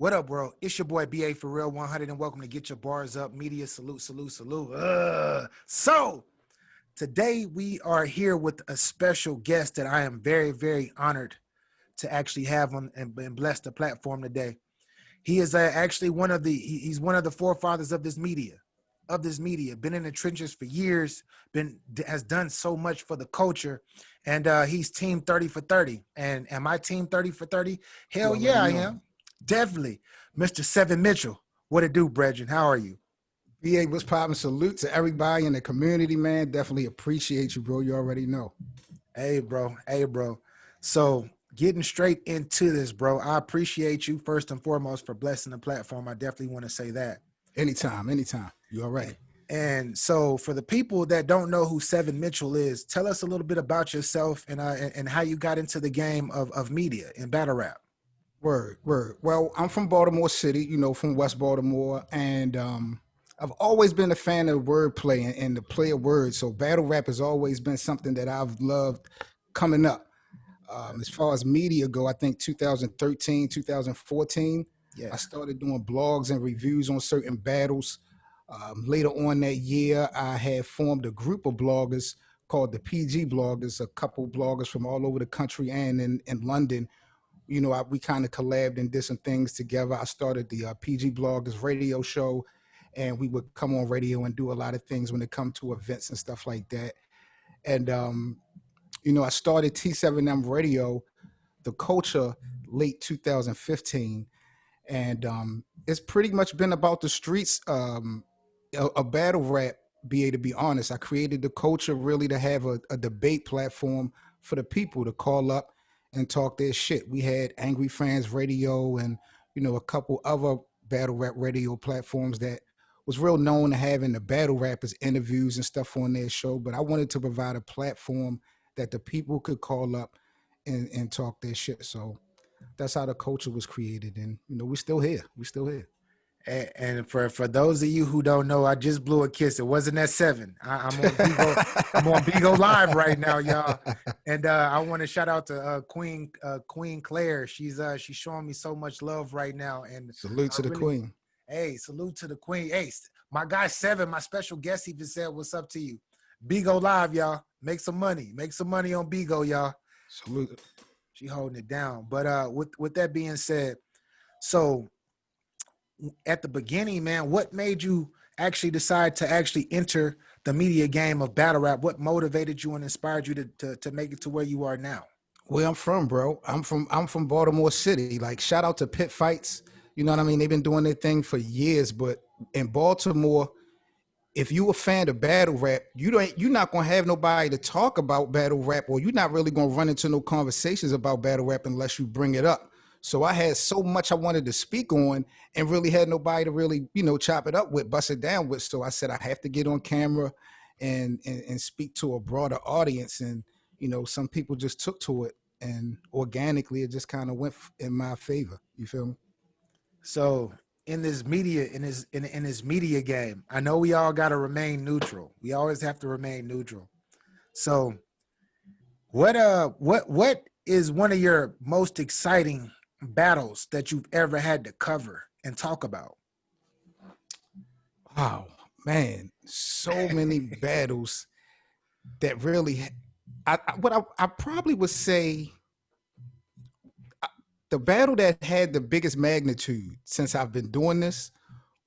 What up, world? It's your boy BA for real 100, and welcome to Get Your Bars Up Media. Salute, salute, salute. So today we are here with a special guest that I am very, very honored to actually have on and bless the platform today. He is actually he's one of the forefathers of this media. Been in the trenches for years, has done so much for the culture, and he's team 30 for 30. And am I team 30 for 30? Hell yeah, I am. Definitely. Mr. Seven Mitchell, what it do, brethren? How are you? BA, what's poppin'? Salute to everybody in the community, man. Definitely appreciate you, bro. You already know. Hey, bro. So getting straight into this, bro, I appreciate you first and foremost for blessing the platform. I definitely want to say that. Anytime. You already. And so for the people that don't know who Seven Mitchell is, tell us a little bit about yourself and how you got into the game of media and battle rap. Word. Well, I'm from Baltimore City, from West Baltimore, and I've always been a fan of wordplay and the play of words. So battle rap has always been something that I've loved coming up. As far as media go, I think 2013, 2014, I started doing blogs and reviews on certain battles. Later on that year, I had formed a group of bloggers called the PG Bloggers, a couple bloggers from all over the country and in London. We kind of collabed and did some things together. I started the PG Bloggers radio show, and we would come on radio and do a lot of things when it come to events and stuff like that. And, I started T7M radio, the culture, late 2015. And it's pretty much been about the streets, a battle rap, BA, to be honest. I created the culture really to have a debate platform for the people to call up and talk their shit. We had Angry Fans Radio and, a couple other battle rap radio platforms that was real known to having the battle rappers interviews and stuff on their show. But I wanted to provide a platform that the people could call up and talk their shit. So that's how the culture was created. And, we're still here. And for those of you who don't know, I just blew a kiss. It wasn't at 7. I'm on Bigo. I'm on Bigo Live right now, y'all. And I want to shout out to Queen Claire. She's showing me so much love right now. And salute to the Queen. Hey, salute to the Queen. Hey, my guy Seven, my special guest, even said, "What's up to you?" Bigo Live, y'all. Make some money. Make some money on Bigo, y'all. Salute. She holding it down. But with that being said, so at the beginning, man, what made you actually decide to actually enter the media game of battle rap? What motivated you and inspired you to make it to where you are now? Where I'm from, bro. I'm from Baltimore City. Like, shout out to Pit Fights. You know what I mean? They've been doing their thing for years, but in Baltimore, if you a fan of battle rap, you're not gonna have nobody to talk about battle rap, or you're not really gonna run into no conversations about battle rap unless you bring it up. So I had so much I wanted to speak on and really had nobody to really, chop it up with, bust it down with. So I said, I have to get on camera and speak to a broader audience. And, some people just took to it, and organically it just kind of went in my favor. You feel me? So in this media, in this media game, I know we all got to remain neutral. We always have to remain neutral. So what is one of your most exciting battles that you've ever had to cover and talk about? Wow, man, so many battles that really, I probably would say the battle that had the biggest magnitude since I've been doing this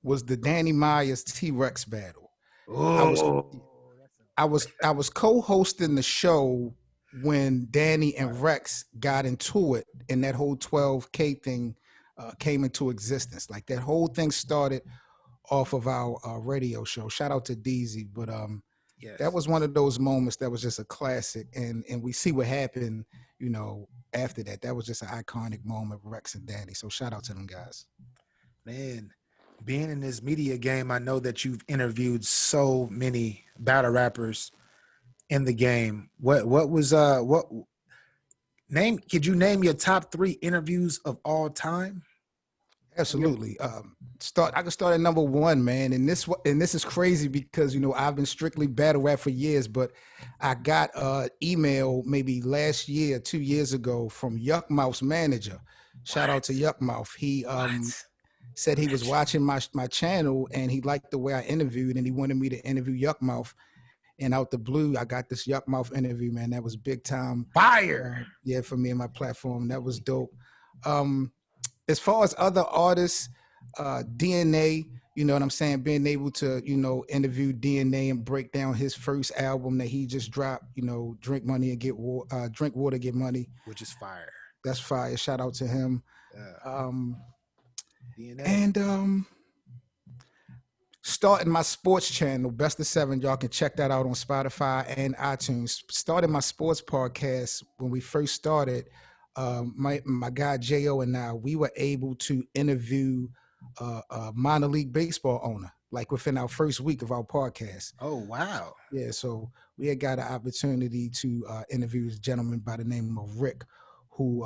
was the Danny Myers T-Rex battle. I was co-hosting the show when Danny and Rex got into it, and that whole 12K thing came into existence. Like, that whole thing started off of our radio show. Shout out to DZ, but that was one of those moments that was just a classic, and we see what happened, after that. That was just an iconic moment, Rex and Danny. So shout out to them guys. Man, being in this media game, I know that you've interviewed so many battle rappers in the game. Could you name your top 3 interviews of all time? Absolutely. I can start at number 1, man. And this is crazy because, I've been strictly battle rap for years, but I got an email maybe last year, 2 years ago, from Yuck Mouth's manager. Shout out to Yuck Mouth. He What? said he was Legend. watching my channel and he liked the way I interviewed and he wanted me to interview Yuck Mouth. And out the blue, I got this Yuck Mouth interview, man. That was big time. Fire. Yeah, for me and my platform. That was dope. As far as other artists, DNA, you know what I'm saying? Being able to, interview DNA and break down his first album that he just dropped, Drink Money and Drink Water, Get Money. Which is fire. That's fire. Shout out to him. DNA. And starting my sports channel, Best of Seven. Y'all can check that out on Spotify and iTunes. Started my sports podcast when we first started. My guy Jo and I, we were able to interview a minor league baseball owner, like within our first week of our podcast. Oh wow! Yeah, so we had got an opportunity to interview this gentleman by the name of Rick, who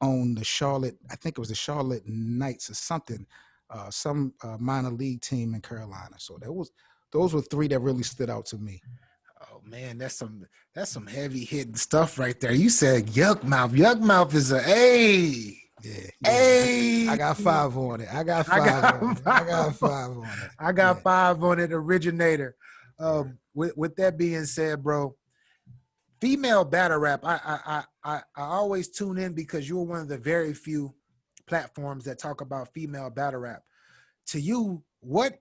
owned the Charlotte, I think it was the Charlotte Knights or something, some minor league team in Carolina. So those were three that really stood out to me. Oh man, that's some heavy hitting stuff right there. You said Yuck Mouth. Yuck Mouth is a Yeah. Hey, I got 5 on it. I got 5 on it. I got 5 on it. Originator. With that being said, bro, female battle rap. I always tune in because you're one of the very few platforms that talk about female battle rap. To you, what's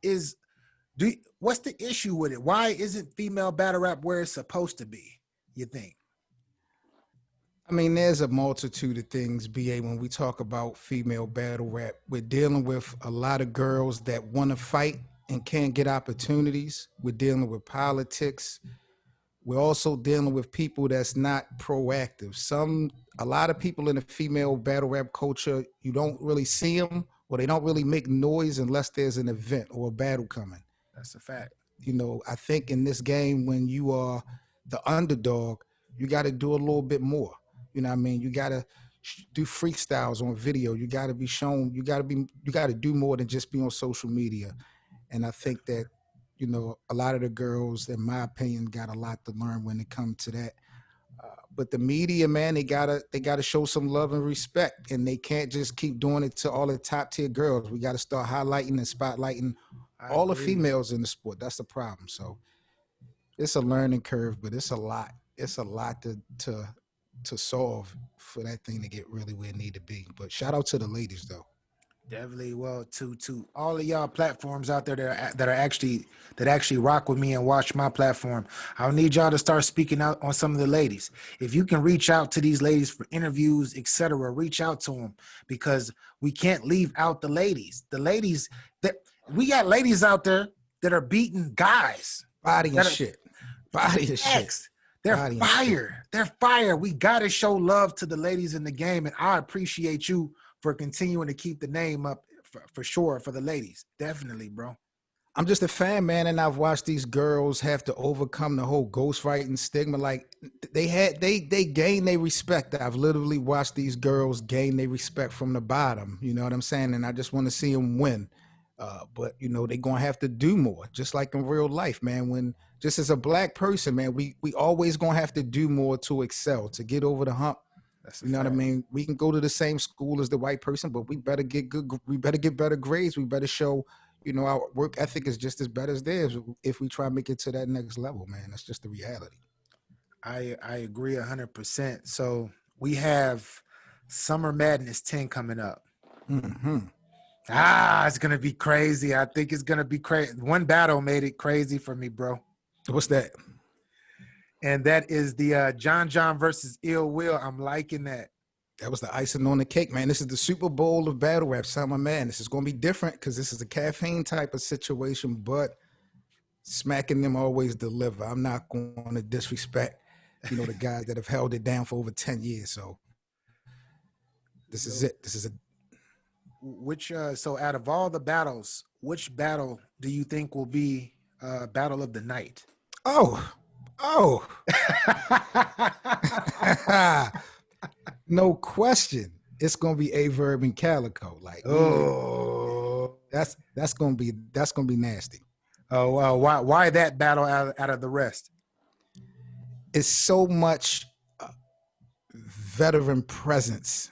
the issue with it? Why isn't female battle rap where it's supposed to be, you think? I mean, there's a multitude of things, BA, when we talk about female battle rap. We're dealing with a lot of girls that want to fight and can't get opportunities. We're dealing with politics. We're also dealing with people that's not proactive. A lot of people in the female battle rap culture, you don't really see them, or they don't really make noise unless there's an event or a battle coming. That's a fact. I think in this game, when you are the underdog, you got to do a little bit more. You know what I mean? You got to do freestyles on video. You got to be shown, you got to do more than just be on social media. And I think that, a lot of the girls, in my opinion, got a lot to learn when it comes to that. But the media, man, they gotta show some love and respect, and they can't just keep doing it to all the top tier girls. We got to start highlighting and spotlighting all the females in the sport. That's the problem. So it's a learning curve, but it's a lot. It's a lot to solve for that thing to get really where it need to be. But shout out to the ladies, though. Definitely. Well, to all of y'all platforms out there that actually rock with me and watch my platform, I'll need y'all to start speaking out on some of the ladies. If you can reach out to these ladies for interviews, etc., reach out to them, because we can't leave out the ladies. The ladies that we got ladies out there that are beating guys. Body and shit. They're fire. They're fire. We gotta show love to the ladies in the game, and I appreciate you for continuing to keep the name up for sure for the ladies. Definitely, bro. I'm just a fan, man, and I've watched these girls have to overcome the whole ghostwriting stigma. Like they gain their respect. I've literally watched these girls gain their respect from the bottom. You know what I'm saying? And I just want to see them win. But they're gonna have to do more, just like in real life, man. Just as a black person, man, we always gonna have to do more to excel, to get over the hump. You know what I mean? We can go to the same school as the white person, but we better get good. We better get better grades. We better show, our work ethic is just as better as theirs if we try to make it to that next level, man. That's just the reality. I agree 100%. So we have Summer Madness 10 coming up. Mm-hmm. It's going to be crazy. I think it's going to be crazy. One battle made it crazy for me, bro. What's that? And that is the John versus Ill Will. I'm liking that. That was the icing on the cake, man. This is the Super Bowl of battle rap, Summer Madness. It's going to be different because this is a caffeine type of situation, but smacking them always deliver. I'm not going to disrespect, the guys that have held it down for over 10 years. So this is it. This is a So out of all the battles, which battle do you think will be battle of the night? Oh, no question. It's gonna be Averb and Calico. Like, that's gonna be nasty. Oh, well, why that battle out of the rest? It's so much veteran presence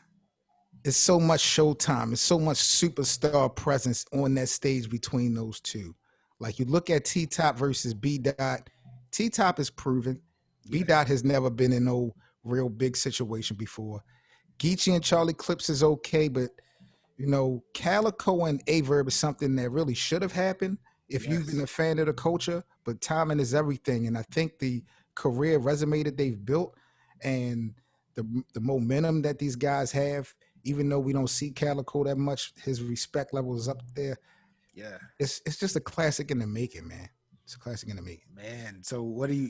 it's so much showtime. It's so much superstar presence on that stage between those two. Like you look at T Top versus B Dot. T Top is proven. B Yeah. Dot has never been in no real big situation before. Geechee and Charlie Clips is okay, but Calico and Averb is something that really should have happened if you've been Yes. a fan of the culture. But timing is everything, and I think the career resume that they've built and the momentum that these guys have, even though we don't see Calico that much, his respect level is up there. Yeah. It's just a classic in the making, man. It's a classic in the making. Man, so what do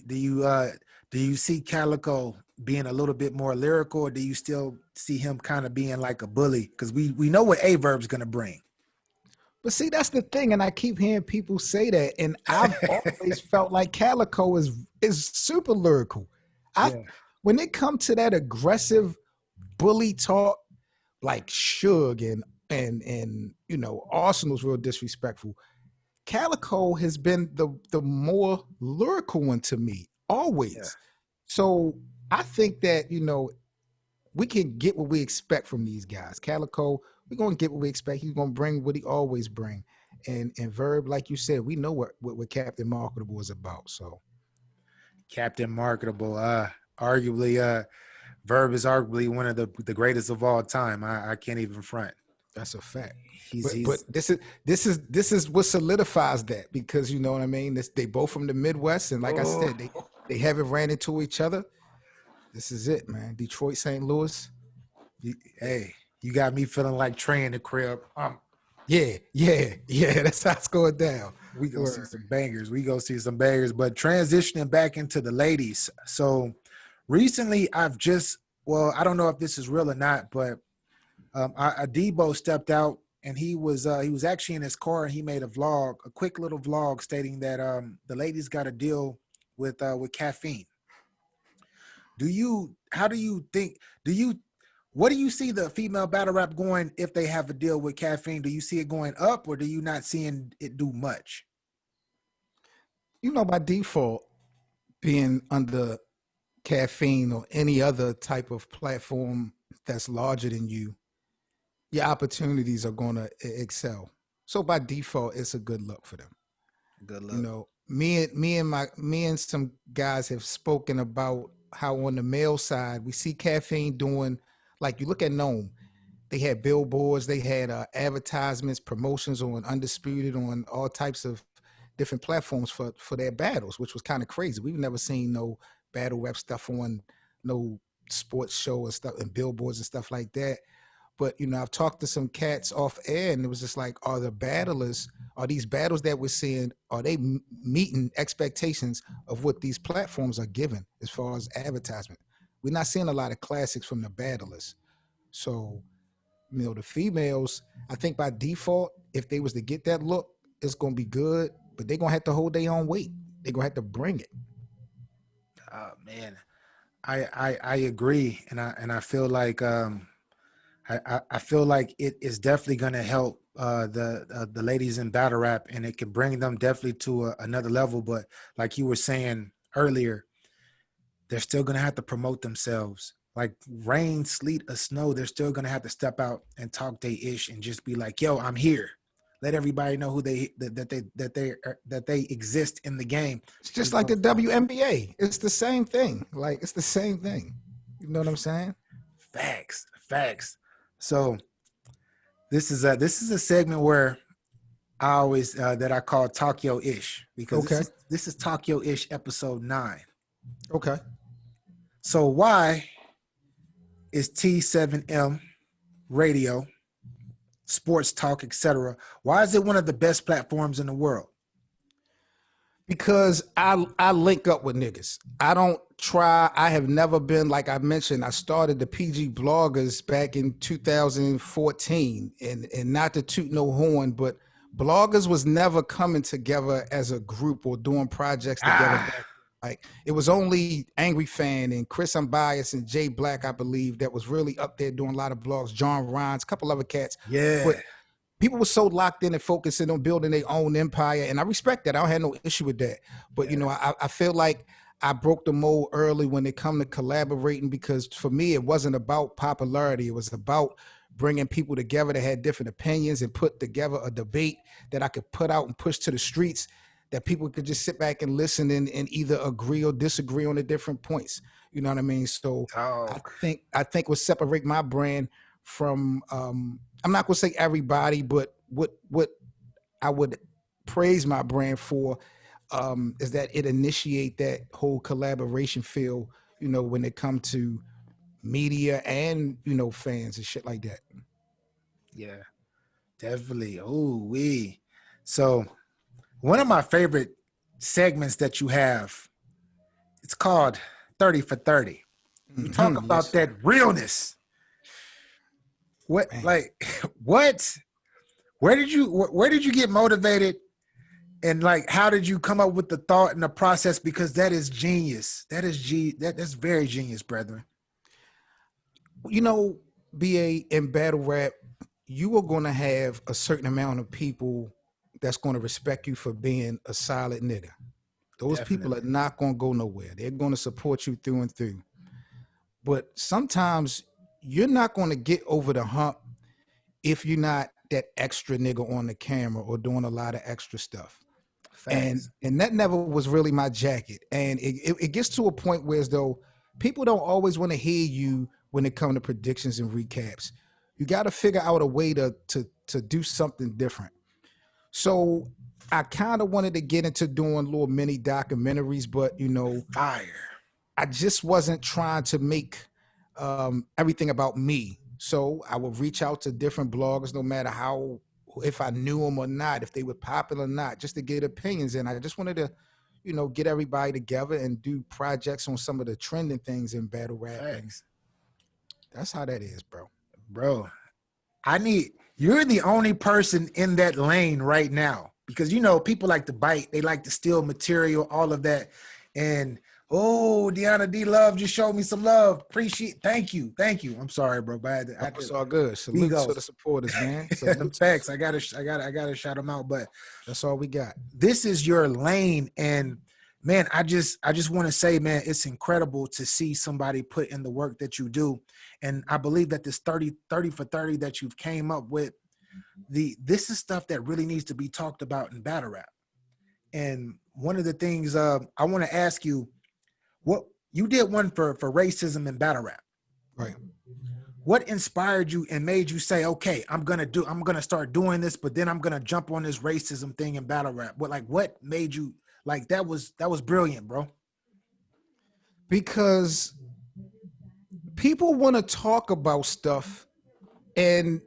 you see Calico being a little bit more lyrical, or do you still see him kind of being like a bully? Because we know what Averb's gonna bring. But see, that's the thing, and I keep hearing people say that, and I've always felt like Calico is super lyrical. I Yeah. When it comes to that aggressive bully talk, like Suge and Arsenal's real disrespectful. Calico has been the more lyrical one to me Yeah. always. So I think that we can get what we expect from these guys. Calico, we're gonna get what we expect. He's gonna bring what he always bring. And Verb, like you said, we know what Captain Marketable is about. So Captain Marketable, arguably, Verb is arguably one of the greatest of all time. I can't even front. that's a fact. He's But he's this is what solidifies that, because you know what I mean. They both from the Midwest, and like I oh, said, they haven't ran into each other. This is it, man. Detroit, St. Louis. hey, you got me feeling like Trey in the crib. Yeah. That's how it's going down. We go see some bangers. We go see some bangers. But transitioning back into the ladies. So recently, I don't know if this is real or not, but Debo stepped out, and he was actually in his car, and he made a quick little vlog stating that the ladies got a deal with caffeine. How do you think? What do you see the female battle rap going if they have a deal with caffeine? Do you see it going up, or do you not seeing it do much? By default, being under caffeine or any other type of platform that's larger than you, your opportunities are going to excel. So by default, it's a good look for them. Good luck. Me and some guys have spoken about how on the male side we see caffeine doing, like you look at Gnome, they had billboards, they had advertisements, promotions on Undisputed, on all types of different platforms for their battles, which was kind of crazy. We've never seen no battle rap stuff on no sports show and stuff and billboards and stuff like that. But I've talked to some cats off air, and it was just like, are these battles that we're seeing, are they meeting expectations of what these platforms are giving as far as advertisement? We're not seeing a lot of classics from the battlers. So, the females, I think by default, if they was to get that look, it's gonna be good, but they're gonna have to hold their own weight. They're gonna have to bring it. Oh man, I agree, and I feel like I feel like it is definitely going to help the ladies in battle rap, and it can bring them definitely to another level. But like you were saying earlier, they're still going to have to promote themselves. Like rain, sleet, or snow, they're still going to have to step out and talk they ish and just be like, "Yo, I'm here." Let everybody know who that they exist in the game. It's just like the WNBA. It's the same thing. Like, it's the same thing. You know what I'm saying? Facts. So this is a segment where I always that I call Talk Yo Ish, because Okay. this is Talk Yo Ish episode 9. Okay. So why is T7M radio, sports talk, etc.? Why is it one of the best platforms in the world? Because I link up with niggas. I have never been, like I mentioned, I started the PG bloggers back in 2014, and not to toot no horn, but bloggers was never coming together as a group or doing projects together. Like, it was only Angry Fan and Chris Unbiased and Jay Black, I believe, that was really up there doing a lot of blogs. John Rhines, a couple other cats. Yeah. But people were so locked in and focusing on building their own empire, and I respect that. I don't have no issue with that. But I feel like I broke the mold early when it come to collaborating, because for me it wasn't about popularity. It was about bringing people together that had different opinions and put together a debate that I could put out and push to the streets that people could just sit back and listen and either agree or disagree on the different points. You know what I mean? So Talk. I think what separate my brand from I'm not gonna say everybody, but what I would praise my brand for is that it initiate that whole collaboration feel, you know, when it come to media and, you know, fans and shit like that. Yeah, definitely. Oh, we. So one of my favorite segments that you have, it's called 30 for 30. You talk Yes, about sir. that realness. What Man. like what? Where did you get motivated, and like how did you come up with the thought and the process? Because that is genius. That's very genius, brethren. You know, BA in battle rap, you are gonna have a certain amount of people that's gonna respect you for being a solid nigga. Those people are Definitely. not gonna go nowhere. They're gonna support you through and through. But sometimes you're not gonna get over the hump if you're not that extra nigga on the camera or doing a lot of extra stuff. And Facts. that never was really my jacket. And it gets to a point where as though people don't always want to hear you when it comes to predictions and recaps. You got to figure out a way to do something different. So I kind of wanted to get into doing little mini documentaries, but you know, Fire. I just wasn't trying to make everything about me. So I would reach out to different bloggers, no matter how, if I knew them or not, if they were popular or not, just to get opinions. And I just wanted to, you know, get everybody together and do projects on some of the trending things in battle rap. And Facts. that's how that is, bro. Bro, you're the only person in that lane right now, because you know people like to bite, they like to steal material, all of that. And oh, Deanna D Love just showed me some love. Appreciate, thank you. I'm sorry, bro, but I No, had it's to all good. Salute to the egos. supporters, man. Salute to the Facts. supporters. I gotta shout them out. But That's all we got. this is your lane, and man, I just want to say, man, it's incredible to see somebody put in the work that you do. And I believe that this 30 for 30 that you've came up with, this is stuff that really needs to be talked about in battle rap. And one of the things I want to ask you, what you did one for racism in battle rap. Right. What inspired you and made you say, okay, I'm gonna start doing this, but then I'm gonna jump on this racism thing in battle rap? What made you like that was brilliant, bro. Because people want to talk about stuff and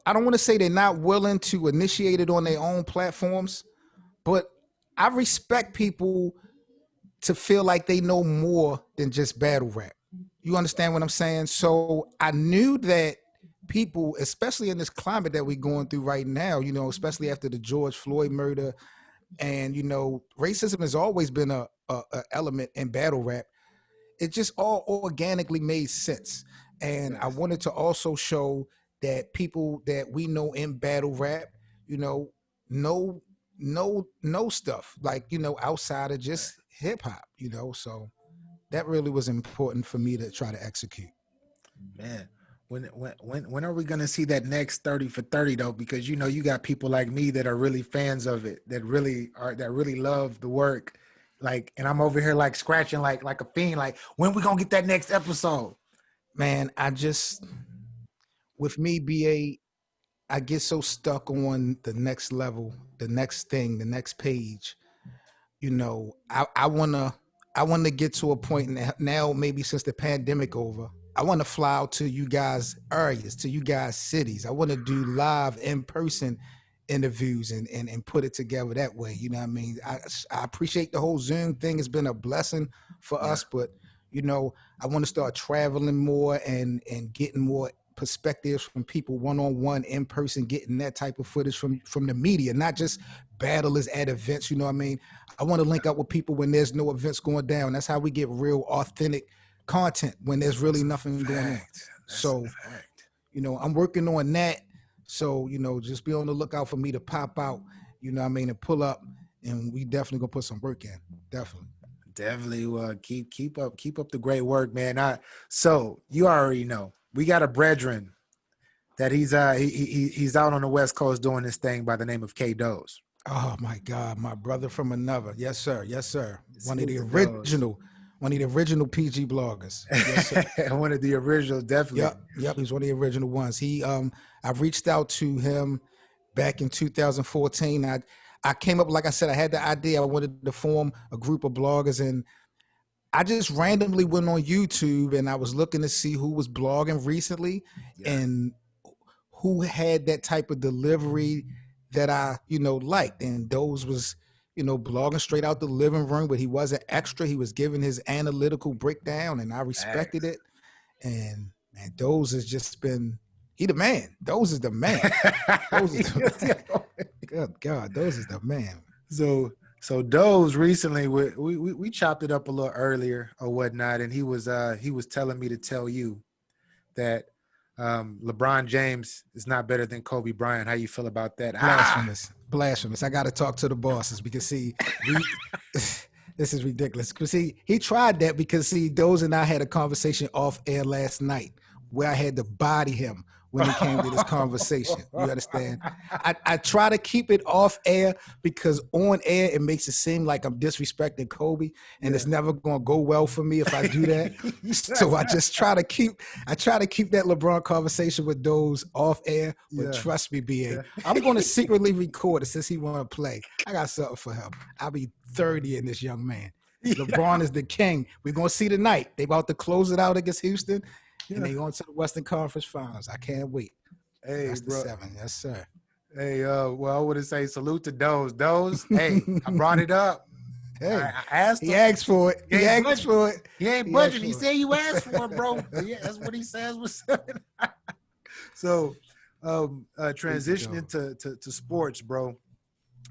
I don't want to say they're not willing to initiate it on their own platforms, but I respect people to feel like they know more than just battle rap. You understand what I'm saying? So I knew that people, especially in this climate that we're going through right now, you know, especially after the George Floyd murder, and you know, racism has always been a element in battle rap. It just all organically made sense. And I Yes, wanted to also show that people that we know in battle rap, you know, know stuff like, you know, outside of just hip hop, you know. So that really was important for me to try to execute. man. When are we gonna see that next 30 for 30 though? Because you know you got people like me that are really fans of it, that really love the work. Like, and I'm over here like scratching like a fiend, like when we gonna get that next episode? Man, I just with me, BA, I get so stuck on the next level, the next thing, the next page. You know, I wanna get to a point now, maybe since the pandemic over. I want to fly out to you guys areas, to you guys cities. I want to do live in person interviews and put it together that way. You know what I mean? I appreciate the whole Zoom thing. It's been a blessing for Yeah, us, but you know, I want to start traveling more and getting more perspectives from people one on one in person, getting that type of footage from the media, not just battlers at events. You know what I mean? I want to link up with people when there's no events going down. That's how we get real authentic content when there's that's really a nothing going on. fact. That's So, a fact. you know, I'm working on that. So, you know, just be on the lookout for me to pop out, you know what I mean, and pull up, and we definitely gonna put some work in. Definitely. Definitely keep up the great work, man. So you already know we got a brethren that he's out on the West Coast doing this thing by the name of K Doze. Oh my God, my brother from another. Yes, sir. Yes, sir. Salute to Doze. One of the original PG bloggers. Yes, sir. One of the originals, definitely. Yep. He's one of the original ones. I reached out to him back in 2014. I came up, like I said, I had the idea. I wanted to form a group of bloggers, and I just randomly went on YouTube and I was looking to see who was blogging recently and who had that type of delivery that I, liked. And those was, blogging straight out the living room, but he wasn't extra. He was giving his analytical breakdown and I respected it. And man, Doze has just been, he the man. Doze is the man. Doze is the man. Good God, Doze is the man. So Doze recently, we chopped it up a little earlier or whatnot, and he was telling me to tell you that LeBron James is not better than Kobe Bryant. How you feel about that? Blasphemous. I got to talk to the bosses because this is ridiculous. Because he tried that because Doze and I had a conversation off air last night where I had to body him when it came to this conversation. You understand? I try to keep it off air because on air it makes it seem like I'm disrespecting Kobe, and it's never going to go well for me if I do that. So I just try to keep that LeBron conversation with Doze off air. But trust me, BA, I'm going to secretly record it since he want to play. I got something for him. I'll be 30 in this young man. LeBron is the king. We're going to see tonight. They about to close it out against Houston. And they going to the Western Conference Finals. I can't wait. Hey, that's bro. The 7. Yes, sir. Hey, well, I want to say salute to Doze. Doze, hey, I brought it up. Hey, I asked him. He asked for it. He asked for it. He ain't budging. He said you asked for it, bro. Yeah, that's what he says. So, transitioning to sports, bro.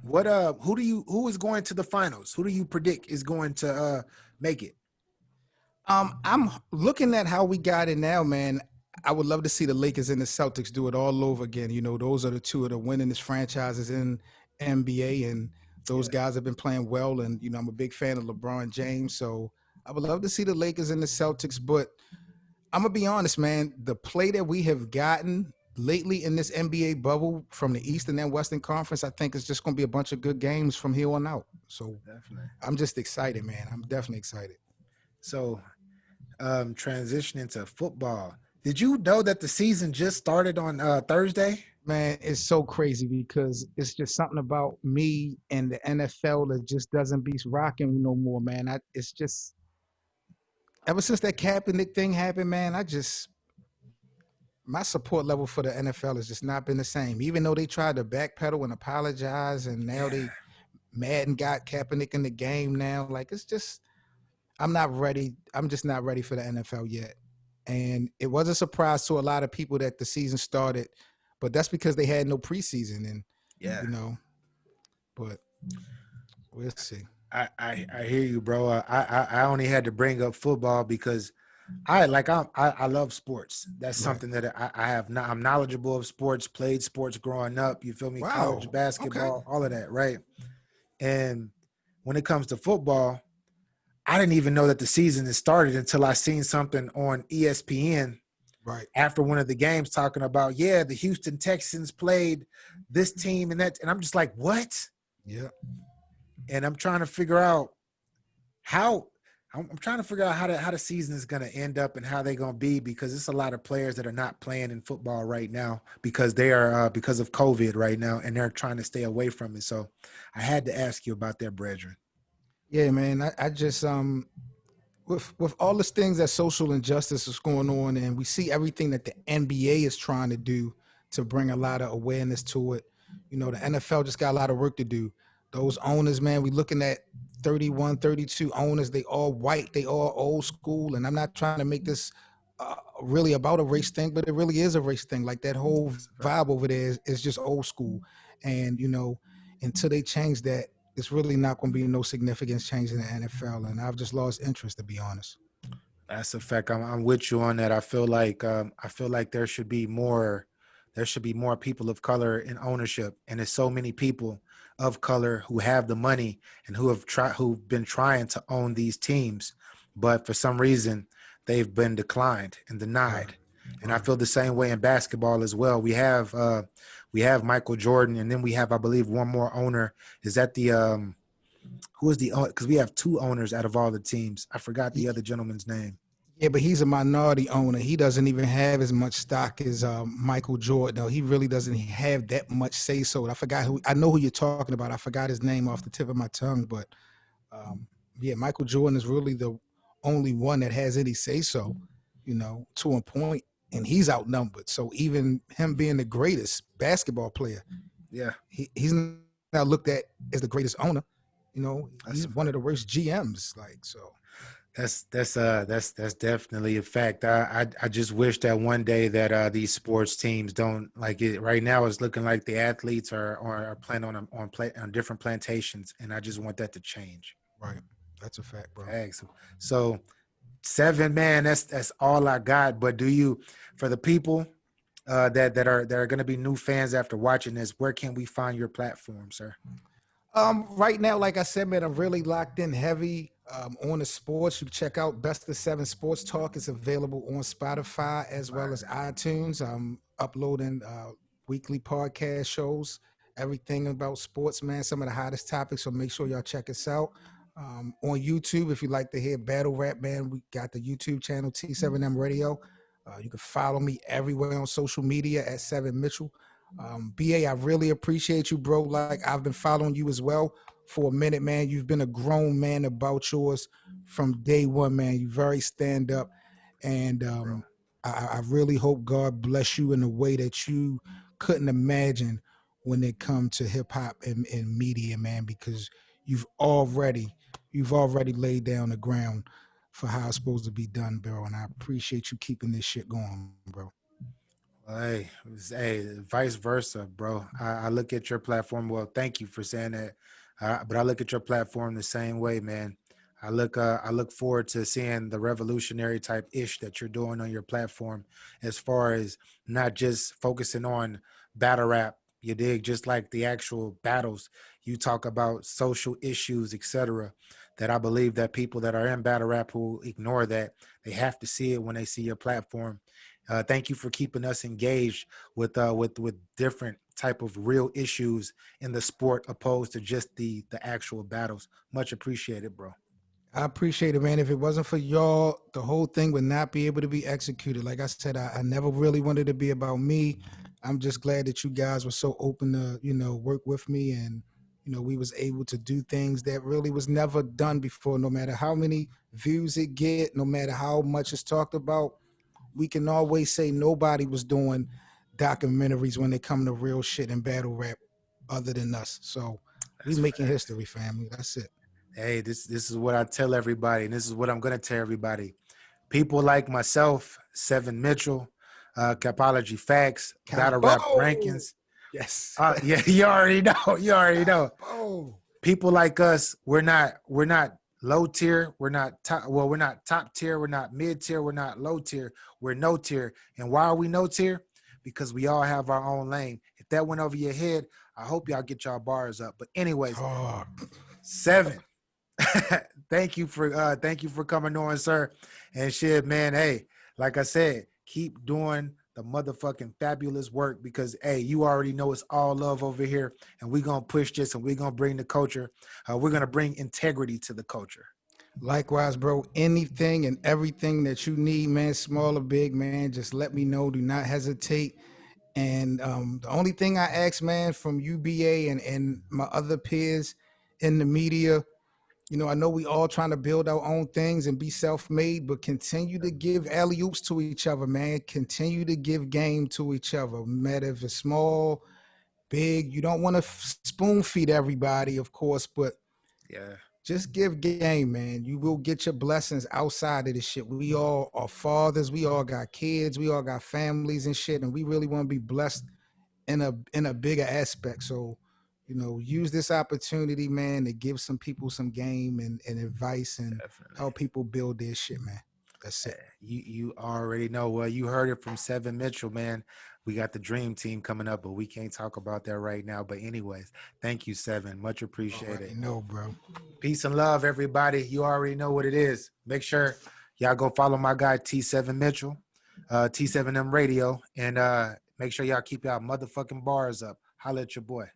What who is going to the finals? Who do you predict is going to make it? I'm looking at how we got it now, man. I would love to see the Lakers and the Celtics do it all over again. Those are the two of the winningest franchises in NBA, and those guys have been playing well. And I'm a big fan of LeBron James, so I would love to see the Lakers and the Celtics. But I'm gonna be honest, man. The play that we have gotten lately in this NBA bubble from the Eastern and Western Conference, I think it's just gonna be a bunch of good games from here on out. So definitely, I'm just excited, man. I'm definitely excited. So, transitioning to football. Did you know that the season just started on Thursday? Man, it's so crazy because it's just something about me and the NFL that just doesn't be rocking no more, man. It's just ever since that Kaepernick thing happened, man, my support level for the NFL has just not been the same. Even though they tried to backpedal and apologize, and now they mad and got Kaepernick in the game now. Like, it's just, I'm not ready. I'm just not ready for the NFL yet. And it was a surprise to a lot of people that the season started, but that's because they had no preseason. And, but we'll see. I hear you, bro. I only had to bring up football because I love sports. That's something that I'm knowledgeable of sports, played sports growing up. You feel me? Wow. College basketball, all of that, right? And when it comes to football, I didn't even know that the season had started until I seen something on ESPN after one of the games talking about, the Houston Texans played this team and that. And I'm just like, what? Yeah. And I'm trying to figure out how the season is going to end up and how they're going to be, because it's a lot of players that are not playing in football right now because they are because of COVID right now, and they're trying to stay away from it. So I had to ask you about that, brethren. Yeah, man. I just with all these things that social injustice is going on, and we see everything that the NBA is trying to do to bring a lot of awareness to it. The NFL just got a lot of work to do. Those owners, man, we looking at 31, 32 owners. They all white. They all old school. And I'm not trying to make this really about a race thing, but it really is a race thing. Like, that whole vibe over there is just old school. And, until they change that, it's really not going to be no significant change in the NFL. And I've just lost interest, to be honest. That's a fact. I'm with you on that. I feel like there should be more people of color in ownership. And there's so many people of color who have the money and who've been trying to own these teams, but for some reason they've been declined and denied. And I Right. feel the same way in basketball as well. We have Michael Jordan, and then we have, I believe, one more owner. Is that the who is the, because we have two owners out of all the teams. I forgot the other gentleman's name. Yeah, but he's a minority owner. He doesn't even have as much stock as Michael Jordan. No, he really doesn't have that much say so. I forgot who. I know who you're talking about. I forgot his name off the tip of my tongue, but um, yeah, Michael Jordan is really the only one that has any say so. To a point, and he's outnumbered. So even him being the greatest basketball player, Yeah, he's not looked at as the greatest owner. that's He's a one of fact. the worst GMs. Like so. That's definitely a fact. I just wish that one day that these sports teams don't like it. Right now, it's looking like the athletes are playing on different plantations, and I just want that to change. Right. That's a fact, bro. Thanks. So seven, man, that's all I got. But for the people that are going to be new fans after watching this, where can we find your platform, sir? Right now, like I said, man, I'm really locked in heavy on the sports. You can check out Best of Seven Sports Talk. It's available on Spotify as well as iTunes. I'm uploading weekly podcast shows, everything about sports, man. Some of the hottest topics. So make sure y'all check us out. On YouTube, if you like to hear battle rap, man, we got the YouTube channel T7M Radio. You can follow me everywhere on social media at Seven Mitchell. BA, I really appreciate you, bro. Like I've been following you as well for a minute, man. You've been a grown man about yours from day one, man. You very stand up, and Thank you, bro. I really hope God bless you in a way that you couldn't imagine when it comes to hip hop and media, man. Because you've already you've already laid down the ground for how it's supposed to be done, bro. And I appreciate you keeping this shit going, bro. Hey, vice versa, bro. I look at your platform. Well, thank you for saying that. But I look at your platform the same way, man. I look forward to seeing the revolutionary type ish that you're doing on your platform, as far as not just focusing on battle rap. You dig? Just like the actual battles, you talk about social issues, etc. That I believe that people that are in battle rap who ignore that, they have to see it when they see your platform. Thank you for keeping us engaged with different type of real issues in the sport, opposed to just the actual battles. Much appreciated, bro. I appreciate it, man. If it wasn't for y'all, the whole thing would not be able to be executed. Like I said, I never really wanted to be about me. I'm just glad that you guys were so open to, work with me and, we was able to do things that really was never done before. No matter how many views it get, no matter how much it's talked about, we can always say nobody was doing documentaries when they come to real shit and battle rap other than us. So we That's making facts. history, family. That's it. Hey, this is what I tell everybody, and this is what I'm gonna tell everybody. People like myself, Seven Mitchell, Capology Factz, Battle Rap Capo. Rankings. Yes. Yeah, you already know. You already know. Capo. People like us, we're not low tier, we're not top, well, we're not top tier, we're not mid tier, we're not low tier, we're no tier. And why are we no tier? Because we all have our own lane. If that went over your head, I hope y'all get y'all bars up. But anyways, Talk. seven. Thank you for coming on, sir. And shit, man. Hey, like I said, keep doing the motherfucking fabulous work, because hey, you already know it's all love over here, and we're gonna push this, and we're gonna bring the culture. We're gonna bring integrity to the culture. Likewise, bro. Anything and everything that you need, man, small or big, man, just let me know. Do not hesitate. And the only thing I ask, man, from UBA and my other peers in the media, I know we all trying to build our own things and be self-made, but continue to give alley-oops to each other, man. Continue to give game to each other. Matter if it's small, big. You don't want to spoon feed everybody, of course, but Yeah, just give game, man. You will get your blessings outside of this shit. We all are fathers. We all got kids. We all got families and shit, and we really want to be blessed in a bigger aspect. So, use this opportunity, man, to give some people some game and advice and definitely. help people build their shit, man. That's it. You already know. Well, you heard it from Seven Mitchell, man. We got the dream team coming up, but we can't talk about that right now. But anyways, thank you, Seven. Much appreciated. Already know, bro. Peace and love, everybody. You already know what it is. Make sure y'all go follow my guy T7 Mitchell. T7M Radio, and make sure y'all keep y'all motherfucking bars up. Holla at your boy.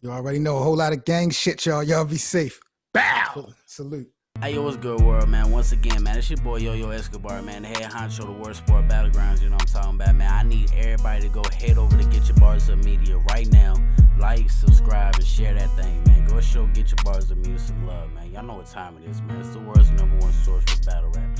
You already know a whole lot of gang shit, y'all. Y'all be safe. Bow. Salute. Hey, yo, what's good, world, man? Once again, man, it's your boy Yo-Yo Escobar, man, the head honcho, the worst sport battlegrounds, you know what I'm talking about, man. I need everybody to go head over to Get Your Bars Up Media right now. Like, subscribe, and share that thing, man. Go show Get Your Bars Up Media some love, man. Y'all know what time it is, man. It's the world's #1 source for battle rap.